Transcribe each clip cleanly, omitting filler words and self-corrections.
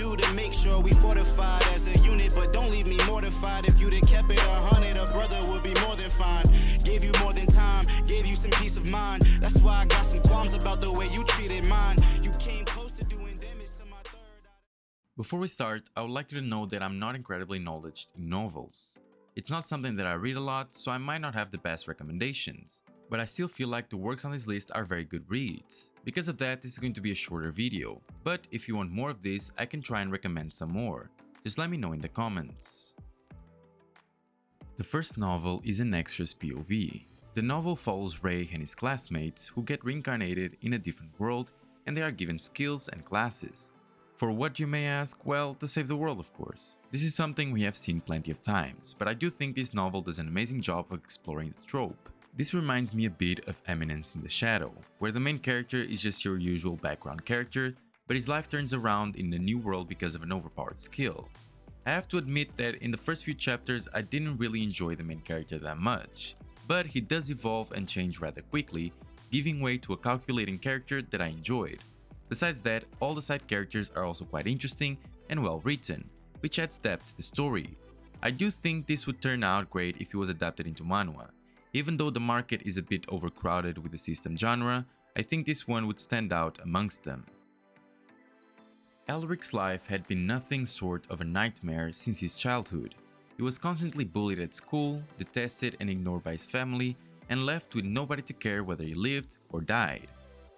do to make sure we fortified as a unit, but don't leave me mortified. If you'd have kept it 100, a brother would be more than fine. Gave you more than time, gave you some peace of mind. That's why I got some qualms about the way you treated mine. You came close to doing damage to my third eye. Before we start, I would like you to know that I'm not incredibly knowledgeable in novels. It's not something that I read a lot, so I might not have the best recommendations. But I still feel like the works on this list are very good reads. Because of that, this is going to be a shorter video. But if you want more of this, I can try and recommend some more. Just let me know in the comments. The first novel is an extra's POV. The novel follows Ray and his classmates who get reincarnated in a different world, and they are given skills and classes. For what, you may ask? Well, to save the world, of course. This is something we have seen plenty of times, but I do think this novel does an amazing job of exploring the trope. This reminds me a bit of Eminence in the Shadow, where the main character is just your usual background character, but his life turns around in the new world because of an overpowered skill. I have to admit that in the first few chapters I didn't really enjoy the main character that much, but he does evolve and change rather quickly, giving way to a calculating character that I enjoyed. Besides that, all the side characters are also quite interesting and well written, which adds depth to the story. I do think this would turn out great if it was adapted into manhwa. Even though the market is a bit overcrowded with the system genre, I think this one would stand out amongst them. Elric's life had been nothing short of a nightmare since his childhood. He was constantly bullied at school, detested and ignored by his family, and left with nobody to care whether he lived or died.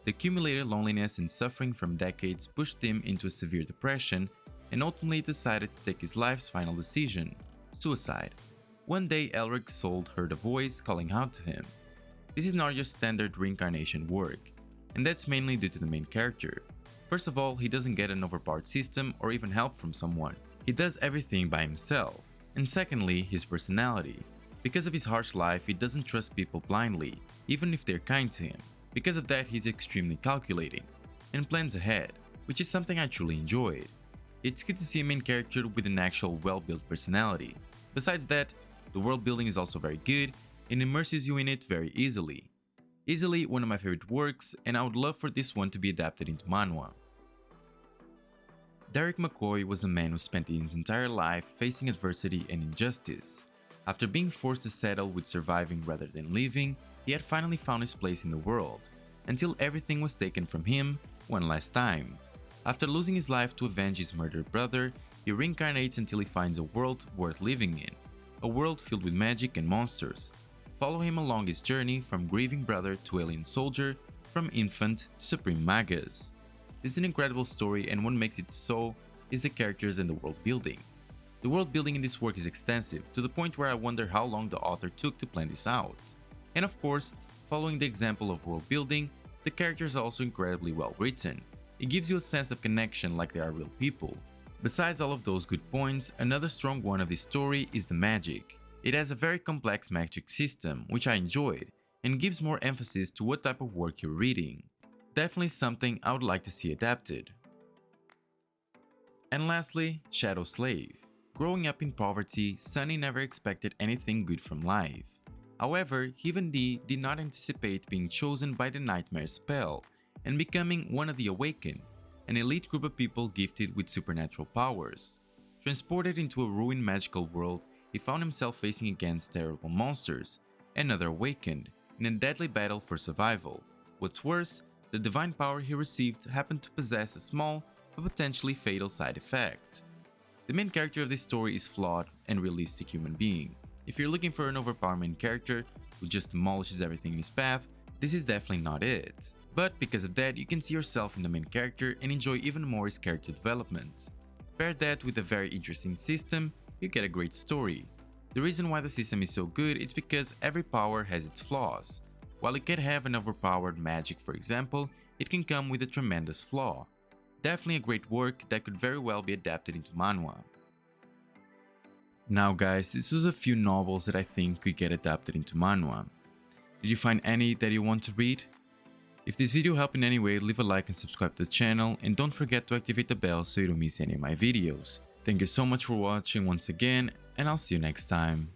The accumulated loneliness and suffering from decades pushed him into a severe depression and ultimately decided to take his life's final decision: suicide. One day Elric's soul heard a voice calling out to him. This is not your standard reincarnation work, and that's mainly due to the main character. First of all, he doesn't get an overpowered system or even help from someone. He does everything by himself. And secondly, his personality. Because of his harsh life, he doesn't trust people blindly, even if they're kind to him. Because of that, he's extremely calculating and plans ahead, which is something I truly enjoyed. It's good to see a main character with an actual well-built personality. Besides that, the world building is also very good and immerses you in it very easily. Easily one of my favorite works, and I would love for this one to be adapted into manhwa. Derek McCoy was a man who spent his entire life facing adversity and injustice. After being forced to settle with surviving rather than living, he had finally found his place in the world, until everything was taken from him one last time. After losing his life to avenge his murdered brother, he reincarnates until he finds a world worth living in, a world filled with magic and monsters. Follow him along his journey from grieving brother to alien soldier, from infant to supreme magus. This is an incredible story, and what makes it so is the characters and the world building. The world building in this work is extensive, to the point where I wonder how long the author took to plan this out. And of course, following the example of world building, the characters are also incredibly well written. It gives you a sense of connection like they are real people. Besides all of those good points, another strong one of this story is the magic. It has a very complex magic system, which I enjoyed, and gives more emphasis to what type of work you're reading. Definitely something I would like to see adapted. And lastly, Shadow Slave. Growing up in poverty, Sunny never expected anything good from life. However, even he did not anticipate being chosen by the Nightmare spell and becoming one of the Awakened, an elite group of people gifted with supernatural powers. Transported into a ruined magical world, he found himself facing against terrible monsters and other Awakened in a deadly battle for survival. What's worse, the divine power he received happened to possess a small but potentially fatal side effect. The main character of this story is flawed and realistic human being. If you're looking for an overpowered main character who just demolishes everything in his path, this is definitely not it. But because of that, you can see yourself in the main character and enjoy even more his character development. Pair that with a very interesting system, you get a great story. The reason why the system is so good is because every power has its flaws. While it can have an overpowered magic, for example, it can come with a tremendous flaw. Definitely a great work that could very well be adapted into manhwa. Now guys, this was a few novels that I think could get adapted into manhwa. Did you find any that you want to read? If this video helped in any way, leave a like and subscribe to the channel, and don't forget to activate the bell so you don't miss any of my videos. Thank you so much for watching once again, and I'll see you next time.